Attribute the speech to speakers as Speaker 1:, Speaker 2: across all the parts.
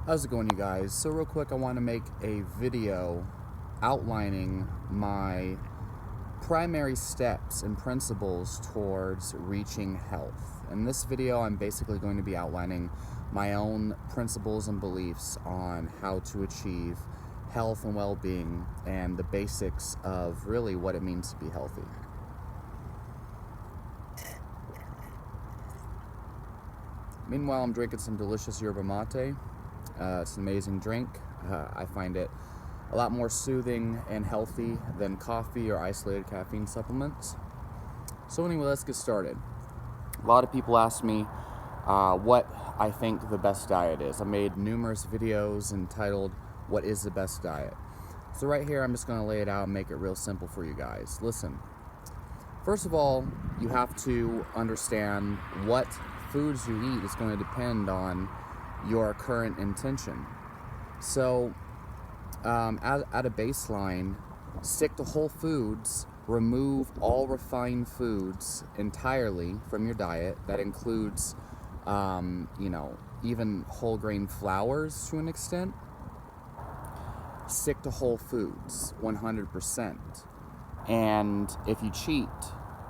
Speaker 1: How's it going, you guys? So real quick, I want to make a video outlining my primary steps and principles towards reaching health. In this video, I'm basically going to be outlining my own principles and beliefs on how to achieve health and well-being and the basics of really what it means to be healthy. Meanwhile, I'm drinking some delicious yerba mate. It's an amazing drink. I find it a lot more soothing and healthy than coffee or isolated caffeine supplements. So anyway, let's get started. A lot of people ask me what I think the best diet is. I made numerous videos entitled, "What is the best diet?" So right here, I'm just going to lay it out and make it real simple for you guys. Listen, first of all, you have to understand what foods you eat is going to depend on your current intention. So at a baseline, stick to whole foods, remove all refined foods entirely from your diet. That includes even whole grain flours to an extent. Stick to whole foods 100%. And if you cheat,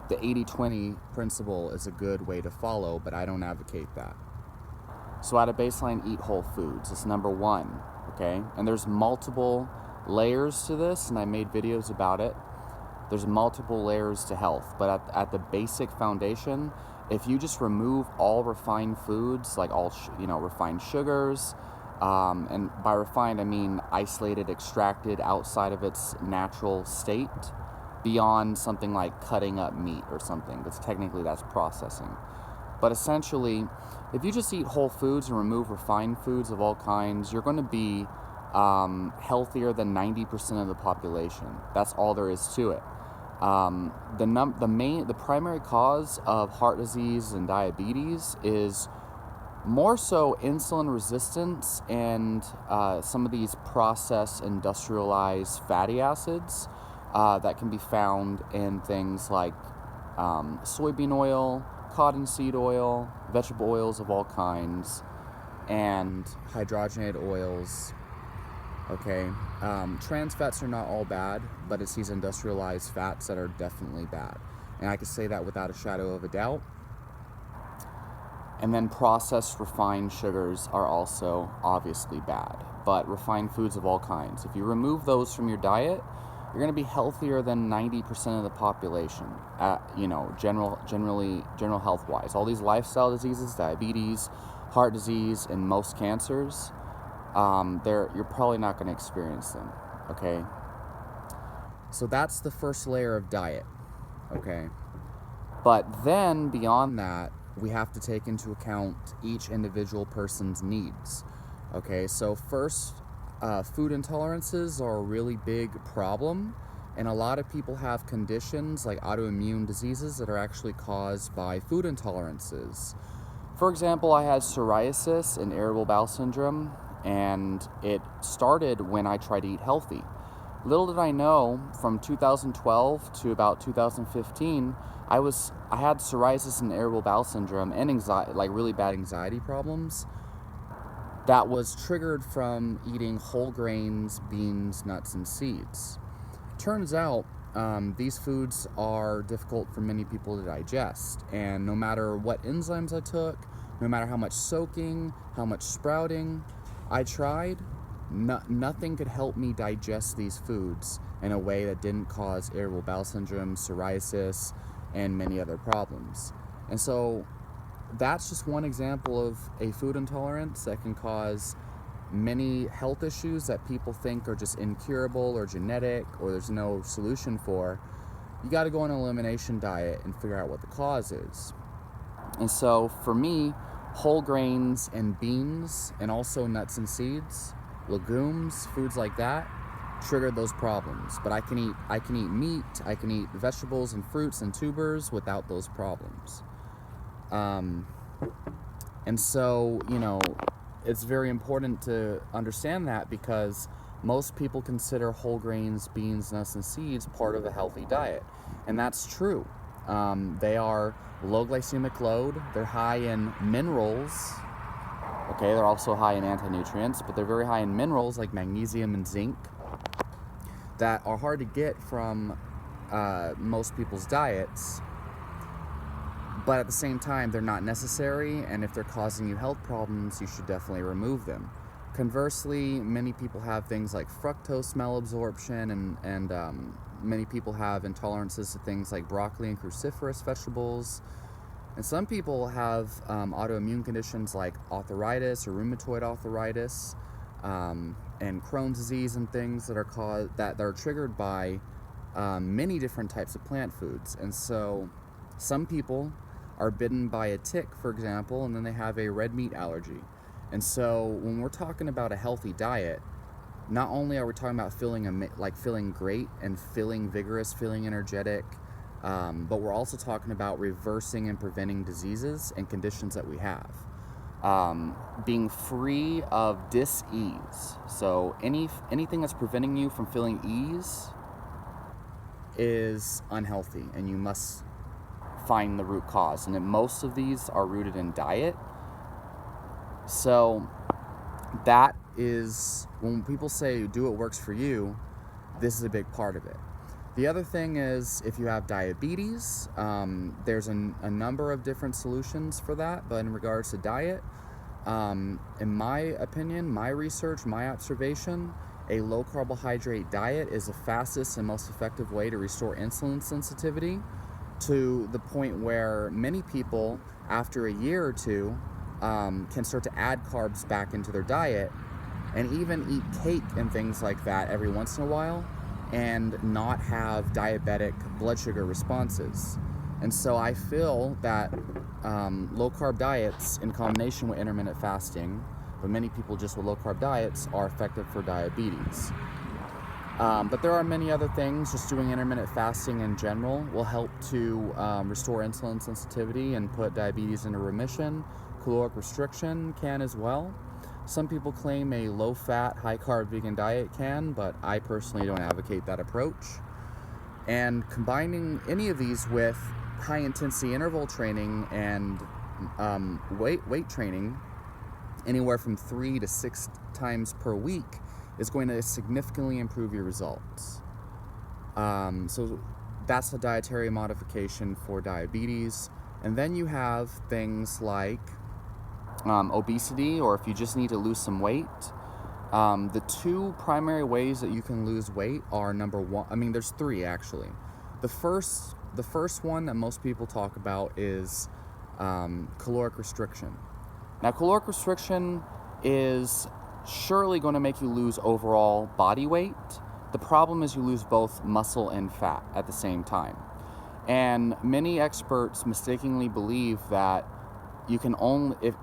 Speaker 1: the 80-20 principle is a good way to follow, but I don't advocate that. So at a baseline, eat whole foods. It's number one, okay? And there's multiple layers to this, and I made videos about it. There's multiple layers to health, but at the basic foundation, if you just remove all refined foods, like all refined sugars, and by refined I mean isolated, extracted outside of its natural state, beyond something like cutting up meat or something, because technically that's processing. But essentially, if you just eat whole foods and remove refined foods of all kinds, you're going to be healthier than 90% of the population. That's all there is to it. The primary cause of heart disease and diabetes is more so insulin resistance and some of these processed industrialized fatty acids that can be found in things like soybean oil, cottonseed oil, vegetable oils of all kinds, and hydrogenated oils. Okay, trans fats are not all bad, but it's these industrialized fats that are definitely bad. And I can say that without a shadow of a doubt. And then processed refined sugars are also obviously bad, but refined foods of all kinds. If you remove those from your diet, you're going to be healthier than 90% of the population, general health-wise. All these lifestyle diseases, diabetes, heart disease, and most cancers, you're probably not going to experience them, okay? So that's the first layer of diet, okay? But then, beyond that, we have to take into account each individual person's needs, okay? So first, food intolerances are a really big problem, and a lot of people have conditions like autoimmune diseases that are actually caused by food intolerances. For example, I had psoriasis and irritable bowel syndrome, and it started when I tried to eat healthy. Little did I know, from 2012 to about 2015, I had psoriasis and irritable bowel syndrome and anxiety, like really bad anxiety problems. That was triggered from eating whole grains, beans, nuts, and seeds. Turns out these foods are difficult for many people to digest, and no matter what enzymes I took, no matter how much soaking, how much sprouting I tried, nothing could help me digest these foods in a way that didn't cause irritable bowel syndrome, psoriasis, and many other problems. And so that's just one example of a food intolerance that can cause many health issues that people think are just incurable or genetic or there's no solution for. You got to go on an elimination diet and figure out what the cause is. And so for me, whole grains and beans, and also nuts and seeds, legumes, foods like that, trigger those problems. But I can eat meat, I can eat vegetables and fruits and tubers without those problems. And so, it's very important to understand that, because most people consider whole grains, beans, nuts, and seeds part of a healthy diet. And that's true. They are low glycemic load, they're high in minerals, Okay, they're also high in anti-nutrients, but they're very high in minerals like magnesium and zinc that are hard to get from most people's diets. But at the same time, they're not necessary, and if they're causing you health problems, you should definitely remove them. Conversely, many people have things like fructose malabsorption, and many people have intolerances to things like broccoli and cruciferous vegetables. And some people have autoimmune conditions like arthritis or rheumatoid arthritis, and Crohn's disease and things that are triggered by many different types of plant foods. And so some people are bitten by a tick, for example, and then they have a red meat allergy. And so when we're talking about a healthy diet, not only are we talking about feeling great and feeling vigorous, feeling energetic, but we're also talking about reversing and preventing diseases and conditions that we have. Being free of dis-ease. So anything that's preventing you from feeling ease is unhealthy, and you must find the root cause. And most of these are rooted in diet. So that is, when people say do what works for you, this is a big part of it. The other thing is, if you have diabetes, there's a number of different solutions for that. But in regards to diet, in my opinion, my research, my observation, a low carbohydrate diet is the fastest and most effective way to restore insulin sensitivity, to the point where many people, after a year or two, can start to add carbs back into their diet and even eat cake and things like that every once in a while and not have diabetic blood sugar responses. And so I feel that low carb diets in combination with intermittent fasting, but many people just with low carb diets, are effective for diabetes. But there are many other things. Just doing intermittent fasting in general will help to restore insulin sensitivity and put diabetes into remission. Caloric restriction can as well. Some people claim a low-fat, high-carb vegan diet can, but I personally don't advocate that approach. And combining any of these with high-intensity interval training and weight training, anywhere from 3 to 6 times per week, is going to significantly improve your results. So that's a dietary modification for diabetes. And then you have things like obesity, or if you just need to lose some weight. The two primary ways that you can lose weight are, number one, there's three actually. The first one that most people talk about is caloric restriction. Now, caloric restriction is surely going to make you lose overall body weight. The problem is you lose both muscle and fat at the same time. And many experts mistakenly believe that you can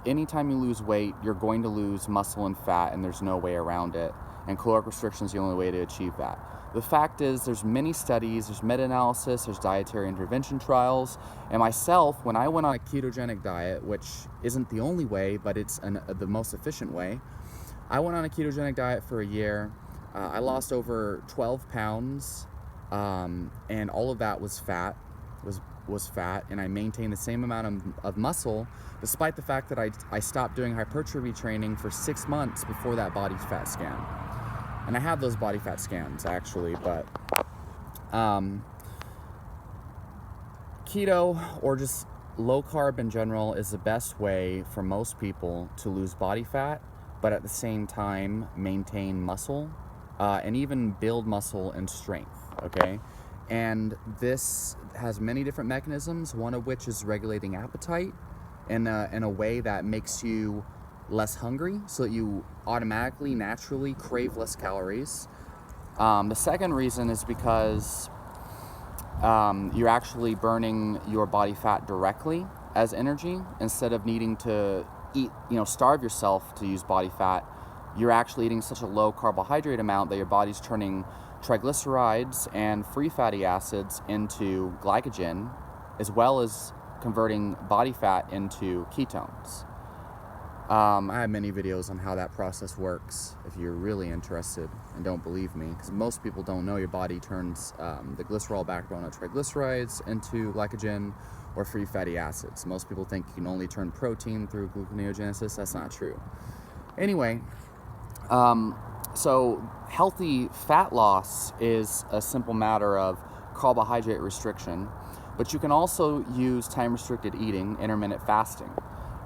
Speaker 1: anytime you lose weight, you're going to lose muscle and fat, and there's no way around it. And caloric restriction is the only way to achieve that. The fact is, there's many studies, there's meta-analysis, there's dietary intervention trials. And myself, when I went on a ketogenic diet, which isn't the only way, but it's the most efficient way, I went on a ketogenic diet for a year. I lost over 12 pounds, and all of that was fat. Was fat, and I maintained the same amount of muscle, despite the fact that I stopped doing hypertrophy training for 6 months before that body fat scan. And I have those body fat scans actually, but keto, or just low carb in general, is the best way for most people to lose body fat, but at the same time maintain muscle, and even build muscle and strength, okay? And this has many different mechanisms, one of which is regulating appetite in a way that makes you less hungry, so that you automatically, naturally crave less calories. The second reason is because you're actually burning your body fat directly as energy, instead of needing to starve yourself to use body fat. You're actually eating such a low carbohydrate amount that your body's turning triglycerides and free fatty acids into glycogen, as well as converting body fat into ketones. I have many videos on how that process works if you're really interested and don't believe me, because most people don't know your body turns the glycerol backbone of triglycerides into glycogen, or free fatty acids. Most people think you can only turn protein through gluconeogenesis. That's not true. Anyway, so healthy fat loss is a simple matter of carbohydrate restriction, but you can also use time-restricted eating, intermittent fasting.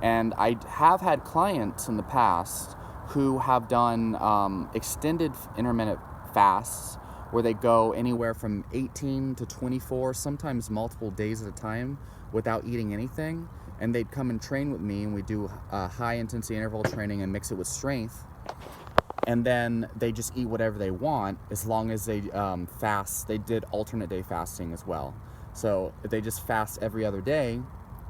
Speaker 1: And I have had clients in the past who have done extended intermittent fasts where they go anywhere from 18 to 24, sometimes multiple days at a time without eating anything. And they'd come and train with me, and we do high-intensity interval training and mix it with strength. And then they just eat whatever they want as long as they fast. They did alternate day fasting as well. So if they just fast every other day,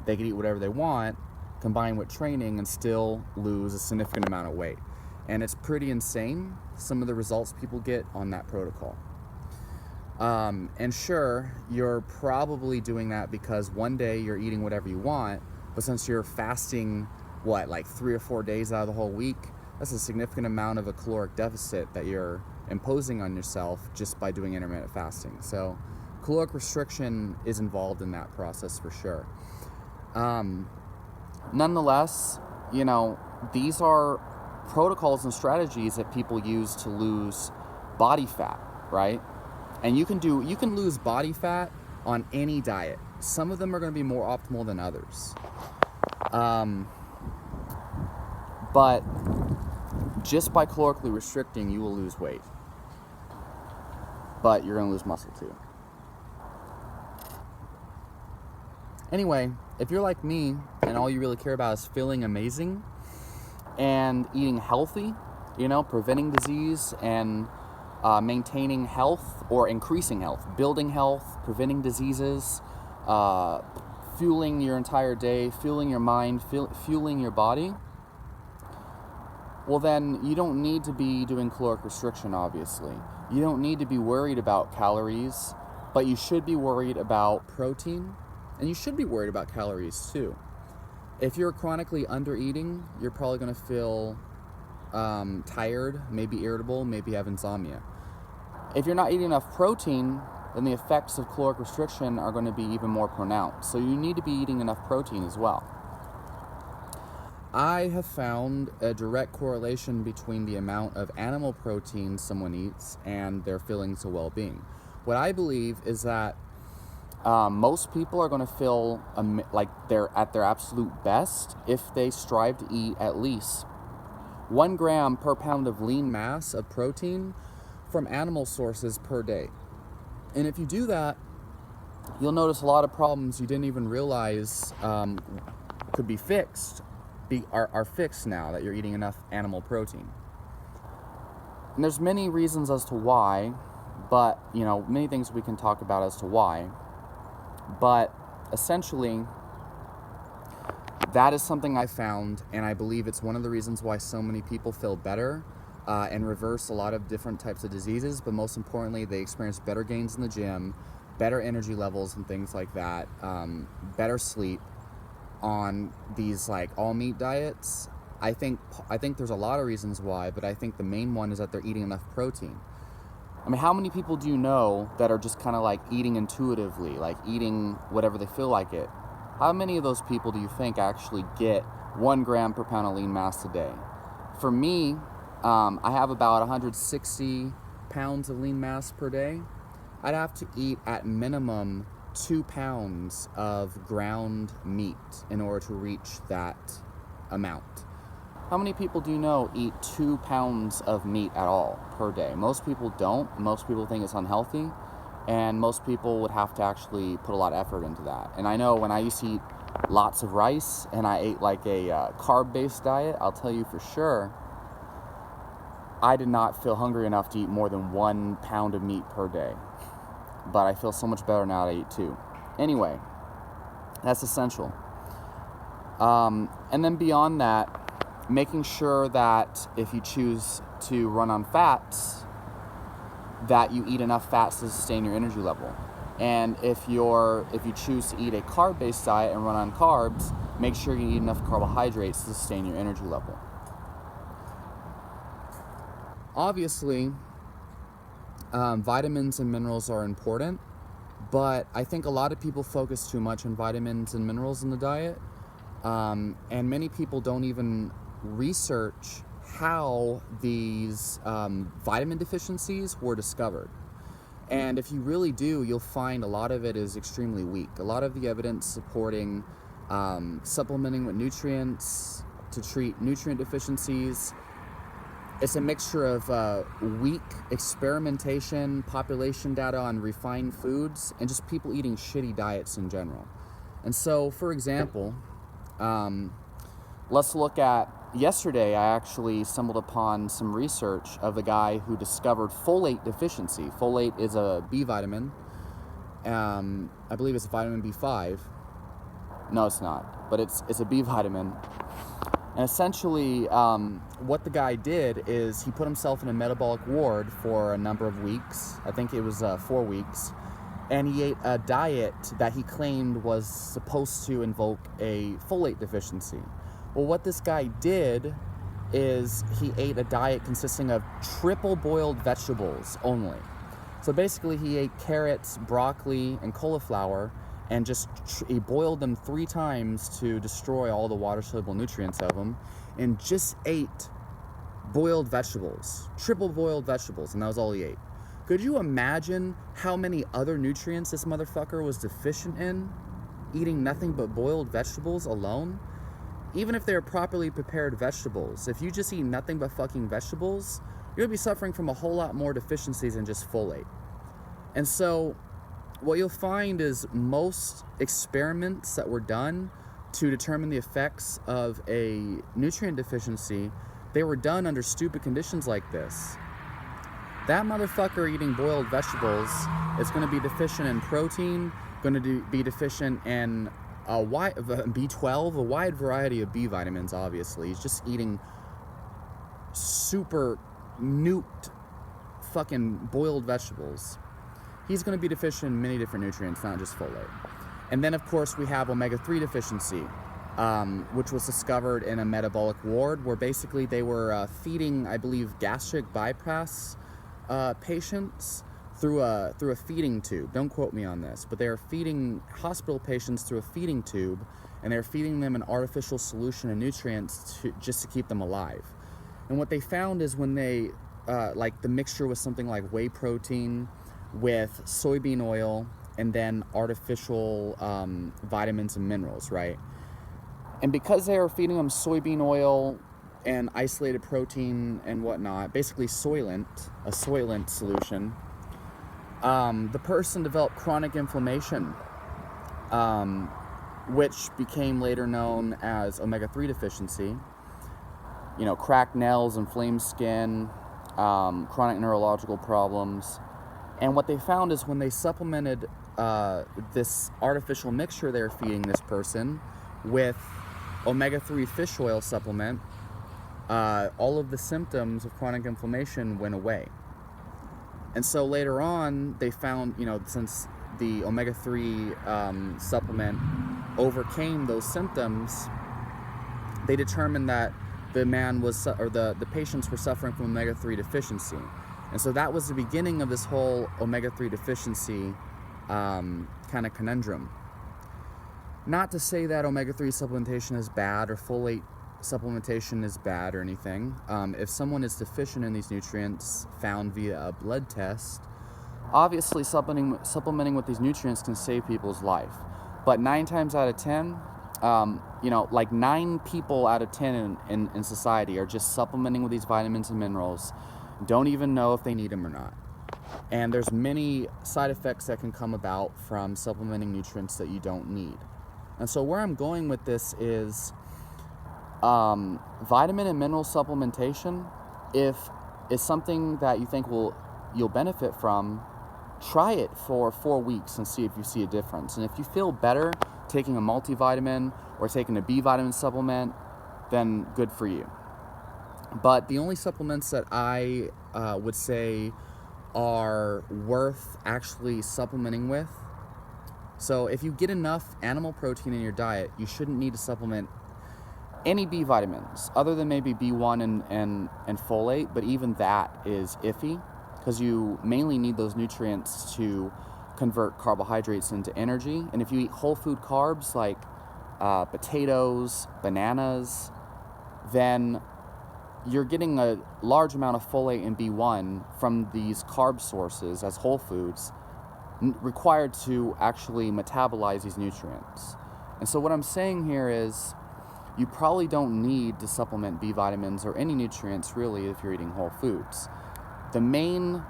Speaker 1: they can eat whatever they want, combined with training, and still lose a significant amount of weight. And it's pretty insane, some of the results people get on that protocol. And sure, you're probably doing that because one day you're eating whatever you want, but since you're fasting, like 3 or 4 days out of the whole week, that's a significant amount of a caloric deficit that you're imposing on yourself just by doing intermittent fasting. So caloric restriction is involved in that process for sure. Nonetheless, these are protocols and strategies that people use to lose body fat, right? And you can lose body fat on any diet. Some of them are going to be more optimal than others. But just by calorically restricting, you will lose weight. But you're going to lose muscle too. Anyway, if you're like me and all you really care about is feeling amazing and eating healthy, preventing disease and maintaining health or increasing health, building health, preventing diseases, fueling your entire day, fueling your mind, fueling your body, well then you don't need to be doing caloric restriction, obviously. You don't need to be worried about calories, but you should be worried about protein, and you should be worried about calories too. If you're chronically under-eating, you're probably going to feel tired, maybe irritable, maybe have insomnia. If you're not eating enough protein, then the effects of caloric restriction are going to be even more pronounced. So you need to be eating enough protein as well. I have found a direct correlation between the amount of animal protein someone eats and their feelings of well-being. What I believe is that most people are going to feel like they're at their absolute best if they strive to eat at least 1 gram per pound of lean mass of protein from animal sources per day. And if you do that, you'll notice a lot of problems you didn't even realize could be fixed, are fixed now that you're eating enough animal protein. And there's many reasons as to why, but many things we can talk about as to why. But essentially, that is something I found, and I believe it's one of the reasons why so many people feel better and reverse a lot of different types of diseases, but most importantly, they experience better gains in the gym, better energy levels and things like that, better sleep on these all meat diets. I think there's a lot of reasons why, but I think the main one is that they're eating enough protein. I mean, how many people do you know that are just kind of eating intuitively, eating whatever they feel like it? How many of those people do you think actually get 1 gram per pound of lean mass a day? For me, I have about 160 pounds of lean mass per day. I'd have to eat at minimum 2 pounds of ground meat in order to reach that amount. How many people do you know eat 2 pounds of meat at all per day? Most people don't. Most people think it's unhealthy, and most people would have to actually put a lot of effort into that. And I know when I used to eat lots of rice and I ate a carb-based diet, I'll tell you for sure, I did not feel hungry enough to eat more than 1 pound of meat per day. But I feel so much better now that I eat 2. Anyway, that's essential. And then beyond that, making sure that if you choose to run on fats, that you eat enough fats to sustain your energy level. And if you choose to eat a carb-based diet and run on carbs, make sure you eat enough carbohydrates to sustain your energy level. Obviously, vitamins and minerals are important, But I think a lot of people focus too much on vitamins and minerals in the diet, and many people don't even research how these vitamin deficiencies were discovered. And if you really do, you'll find a lot of it is extremely weak. A lot of the evidence supporting supplementing with nutrients to treat nutrient deficiencies, it's a mixture of weak experimentation, population data on refined foods, and just people eating shitty diets in general. And so, for example, let's look at yesterday. I actually stumbled upon some research of a guy who discovered folate deficiency. Folate is a B vitamin. I believe it's vitamin B5. No, it's not, but it's a B vitamin. And essentially, what the guy did is he put himself in a metabolic ward for a number of weeks. I think it was 4 weeks. And he ate a diet that he claimed was supposed to invoke a folate deficiency. Well, what this guy did is he ate a diet consisting of triple boiled vegetables only. So basically he ate carrots, broccoli, and cauliflower, and just he boiled them 3 times to destroy all the water-soluble nutrients of them, and just ate boiled vegetables, triple boiled vegetables, and that was all he ate. Could you imagine how many other nutrients this motherfucker was deficient in, eating nothing but boiled vegetables alone? Even if they're properly prepared vegetables, if you just eat nothing but fucking vegetables, you're gonna be suffering from a whole lot more deficiencies than just folate. And so what you'll find is most experiments that were done to determine the effects of a nutrient deficiency, they were done under stupid conditions like this. That motherfucker eating boiled vegetables is going to be deficient in protein, going to be deficient in B12, a wide variety of B vitamins, obviously. He's just eating super nuked fucking boiled vegetables. He's going to be deficient in many different nutrients, not just folate. And then, of course, we have omega-3 deficiency, which was discovered in a metabolic ward where basically they were feeding, I believe, gastric bypass patients through a feeding tube. Don't quote me on this, but they are feeding hospital patients through a feeding tube, and they're feeding them an artificial solution of nutrients just to keep them alive. And what they found is when they, like the mixture was something like whey protein with soybean oil and then artificial vitamins and minerals, right? And because they were feeding them soybean oil and isolated protein and whatnot, basically a soylent solution, the person developed chronic inflammation, which became later known as omega-3 deficiency. You know, cracked nails, inflamed skin, chronic neurological problems. And what they found is when they supplemented this artificial mixture they were feeding this person with omega-3 fish oil supplement, all of the symptoms of chronic inflammation went away. And so later on, they found, you know, since the omega-3 supplement overcame those symptoms, they determined that the man was, or the patients were suffering from omega-3 deficiency. And so that was the beginning of this whole omega-3 deficiency kind of conundrum. Not to say that omega-3 supplementation is bad or folate supplementation is bad or anything. If someone is deficient in these nutrients found via a blood test, obviously supplementing with these nutrients can save people's life. But 9 times out of 10, you know, like 9 people out of 10 in society are just supplementing with these vitamins and minerals, don't even know if they need them or not. And there's many side effects that can come about from supplementing nutrients that you don't need. And so where I'm going with this is vitamin and mineral supplementation, if it's something that you think you'll benefit from, try it for 4 weeks and see if you see a difference. And if you feel better taking a multivitamin or taking a B vitamin supplement, then good for you. But the only supplements that I would say are worth actually supplementing with, so if you get enough animal protein in your diet, you shouldn't need to supplement any B vitamins other than maybe B1 and folate, but even that is iffy because you mainly need those nutrients to convert carbohydrates into energy. And if you eat whole food carbs like potatoes, bananas, then you're getting a large amount of folate and B1 from these carb sources as whole foods required to actually metabolize these nutrients. And so what I'm saying here is you probably don't need to supplement B vitamins or any nutrients really if you're eating whole foods. The main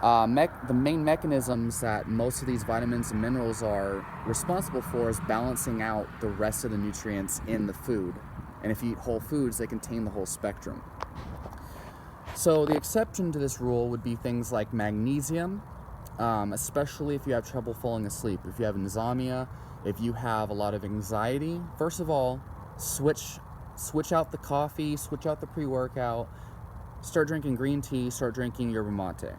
Speaker 1: mechanisms that most of these vitamins and minerals are responsible for is balancing out the rest of the nutrients in the food. And if you eat whole foods, they contain the whole spectrum. So the exception to this rule would be things like magnesium, especially if you have trouble falling asleep. If you have insomnia, if you have a lot of anxiety, first of all, switch out the coffee, switch out the pre-workout, start drinking green tea, start drinking yerba mate.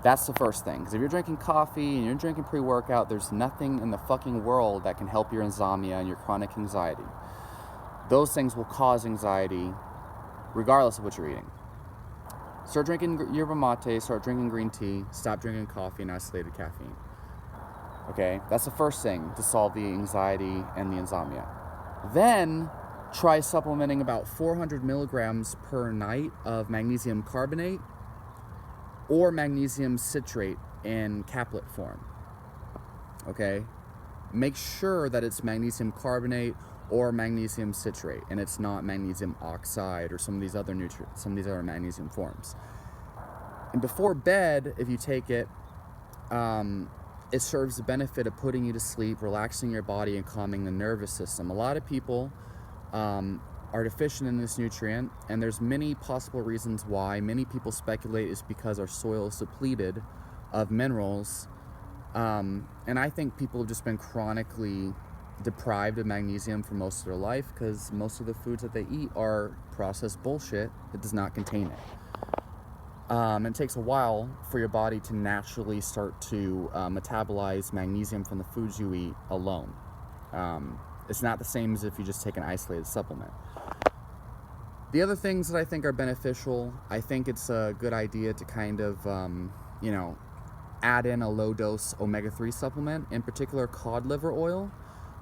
Speaker 1: That's the first thing. Because if you're drinking coffee and you're drinking pre-workout, there's nothing in the fucking world that can help your insomnia and your chronic anxiety. Those things will cause anxiety regardless of what you're eating. Start drinking yerba mate, start drinking green tea, stop drinking coffee and isolated caffeine. Okay, that's the first thing to solve the anxiety and the insomnia. Then try supplementing about 400 milligrams per night of magnesium carbonate or magnesium citrate in caplet form. Okay, make sure that it's magnesium carbonate or magnesium citrate, and it's not magnesium oxide or some of these other magnesium forms. And before bed, if you take it, it serves the benefit of putting you to sleep, relaxing your body, and calming the nervous system. A lot of people are deficient in this nutrient, and there's many possible reasons why. Many people speculate it's because our soil is depleted of minerals, and I think people have just been chronically deprived of magnesium for most of their life because most of the foods that they eat are processed bullshit that does not contain it. It takes a while for your body to naturally start to metabolize magnesium from the foods you eat alone. It's not the same as if you just take an isolated supplement. The other things that I think are beneficial, I think it's a good idea to kind of, add in a low-dose omega-3 supplement, in particular cod liver oil,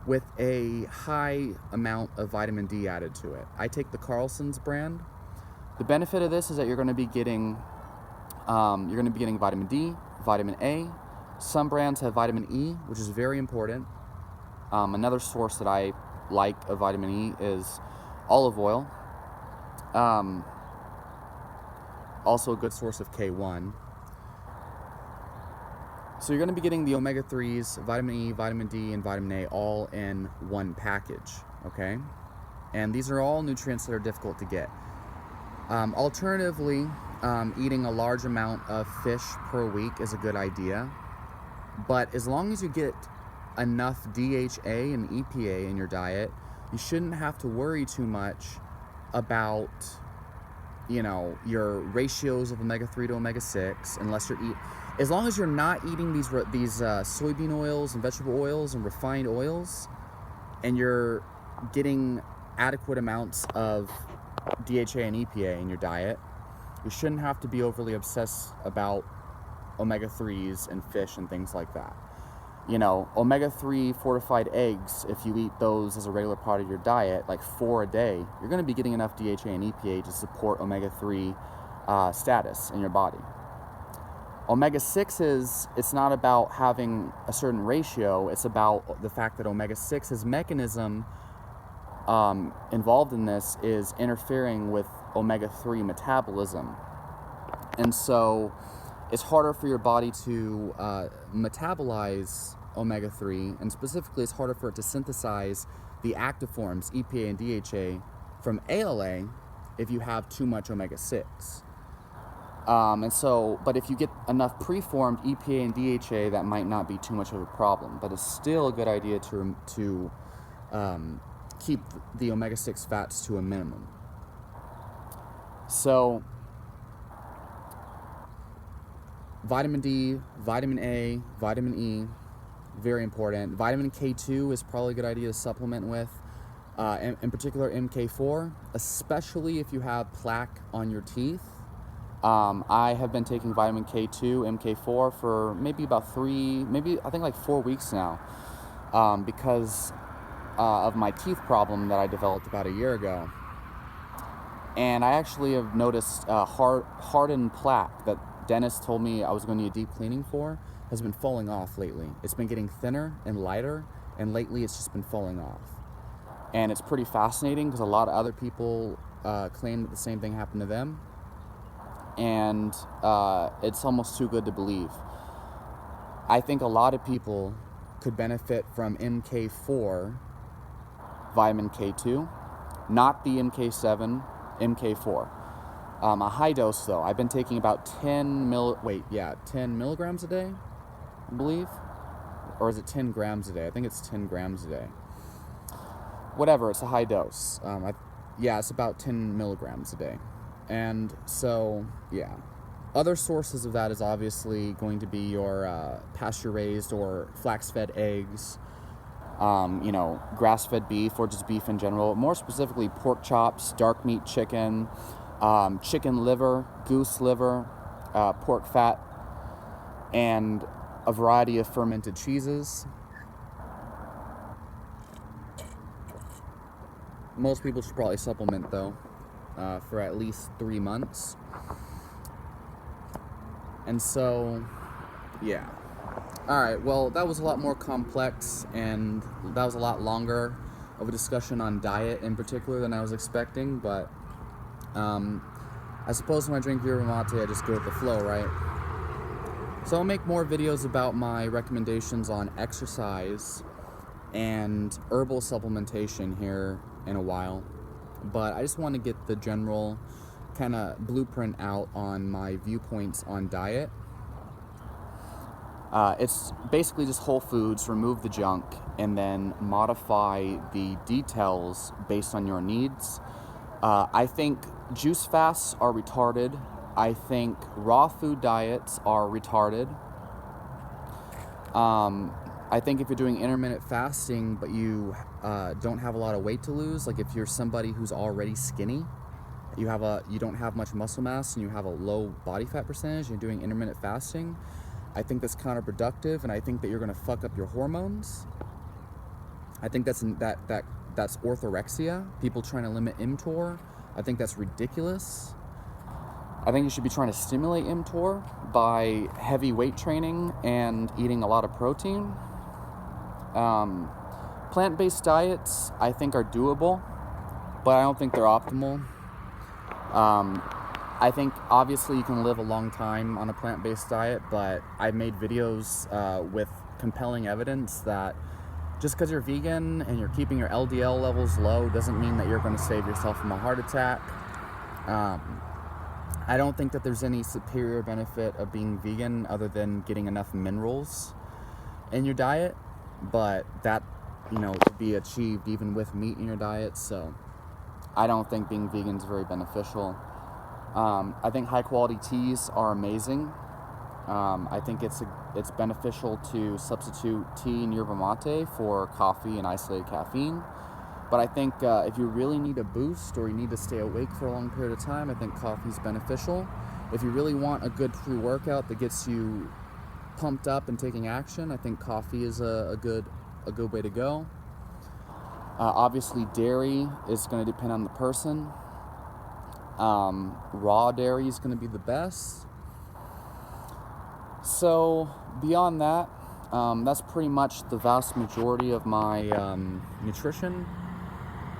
Speaker 1: with a high amount of vitamin D added to it. I take the Carlson's brand. The benefit of this is that you're going to be getting vitamin D, vitamin A. Some brands have vitamin E, which is very important. Another source that I like of vitamin E is olive oil. Also a good source of K1. So you're going to be getting the omega-3s, vitamin E, vitamin D, and vitamin A all in one package, okay? And these are all nutrients that are difficult to get. Alternatively, eating a large amount of fish per week is a good idea. But as long as you get enough DHA and EPA in your diet, you shouldn't have to worry too much about, your ratios of omega-3 to omega-6, unless you're as long as you're not eating these soybean oils and vegetable oils and refined oils, and you're getting adequate amounts of DHA and EPA in your diet, you shouldn't have to be overly obsessed about omega-3s and fish and things like that. Omega-3 fortified eggs, if you eat those as a regular part of your diet, like 4 a day, you're going to be getting enough DHA and EPA to support omega-3 status in your body. Omega-6s, it's not about having a certain ratio, it's about the fact that omega-6's mechanism involved in this is interfering with omega-3 metabolism. And so it's harder for your body to metabolize omega-3, and specifically it's harder for it to synthesize the active forms, EPA and DHA, from ALA if you have too much omega-6. But if you get enough preformed EPA and DHA, that might not be too much of a problem. But it's still a good idea to keep the omega-6 fats to a minimum. So, vitamin D, vitamin A, vitamin E, very important. Vitamin K2 is probably a good idea to supplement with. In particular, MK4, especially if you have plaque on your teeth. I have been taking vitamin K2, MK4 for maybe about 4 weeks now, because of my teeth problem that I developed about a year ago. And I actually have noticed hardened plaque that dentist told me I was going to need a deep cleaning for has been falling off lately. It's been getting thinner and lighter, and lately it's just been falling off. And it's pretty fascinating because a lot of other people claim that the same thing happened to them. And it's almost too good to believe. I think a lot of people could benefit from MK4, vitamin K2, not the MK7, MK4. A high dose though. I've been taking about 10 milligrams a day, I believe. Or is it 10 grams a day? I think it's 10 grams a day. Whatever, it's a high dose. It's about 10 milligrams a day. And so, yeah. Other sources of that is obviously going to be your pasture-raised or flax-fed eggs, grass-fed beef or just beef in general. More specifically, pork chops, dark meat chicken, chicken liver, goose liver, pork fat, and a variety of fermented cheeses. Most people should probably supplement though, for at least 3 months. And so, yeah. Alright, well, that was a lot more complex, and that was a lot longer of a discussion on diet in particular than I was expecting, but I suppose when I drink yerba mate, I just go with the flow, right? So I'll make more videos about my recommendations on exercise and herbal supplementation here in a while, but I just want to get the general kind of blueprint out on my viewpoints on diet. It's basically just whole foods, remove the junk, and then modify the details based on your needs. I think juice fasts are retarded. I think raw food diets are retarded. I think if you're doing intermittent fasting but you don't have a lot of weight to lose, like if you're somebody who's already skinny, you don't have much muscle mass and you have a low body fat percentage, and you're doing intermittent fasting, I think that's counterproductive, and I think that you're going to fuck up your hormones. I think that's orthorexia, people trying to limit mTOR. I think that's ridiculous. I think you should be trying to stimulate mTOR by heavy weight training and eating a lot of protein. Plant-based diets, I think, are doable, but I don't think they're optimal. I think obviously you can live a long time on a plant-based diet, but I've made videos with compelling evidence that just because you're vegan and you're keeping your LDL levels low doesn't mean that you're going to save yourself from a heart attack. I don't think that there's any superior benefit of being vegan other than getting enough minerals in your diet, but that, could be achieved even with meat in your diet, so I don't think being vegan is very beneficial. I think high quality teas are amazing. I think it's beneficial to substitute tea and yerba mate for coffee and isolated caffeine. But I think if you really need a boost or you need to stay awake for a long period of time, I think coffee is beneficial. If you really want a good pre-workout that gets you pumped up and taking action, I think coffee is a good way to go. Obviously, dairy is going to depend on the person. Raw dairy is going to be the best. So beyond that, that's pretty much the vast majority of my nutrition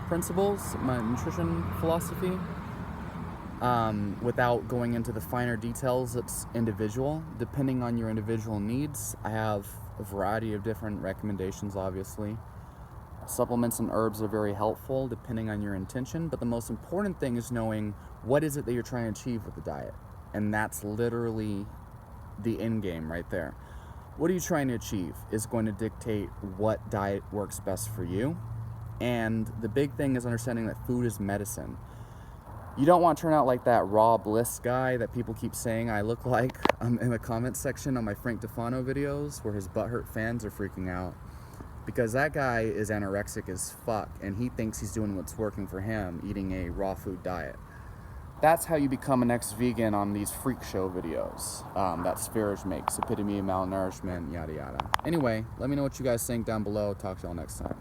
Speaker 1: principles, my nutrition philosophy. Without going into the finer details, it's individual. Depending on your individual needs, I have a variety of different recommendations, obviously. Supplements and herbs are very helpful depending on your intention, but the most important thing is knowing what is it that you're trying to achieve with the diet. And that's literally the end game right there. What are you trying to achieve is going to dictate what diet works best for you. And the big thing is understanding that food is medicine. You don't want to turn out like that raw bliss guy that people keep saying I look like in the comments section on my Frank Tufano videos, where his butthurt fans are freaking out. Because that guy is anorexic as fuck, and he thinks he's doing what's working for him, eating a raw food diet. That's how you become an ex-vegan on these freak show videos that Spherish makes. Epitome of malnourishment, yada yada. Anyway, let me know what you guys think down below. Talk to y'all next time.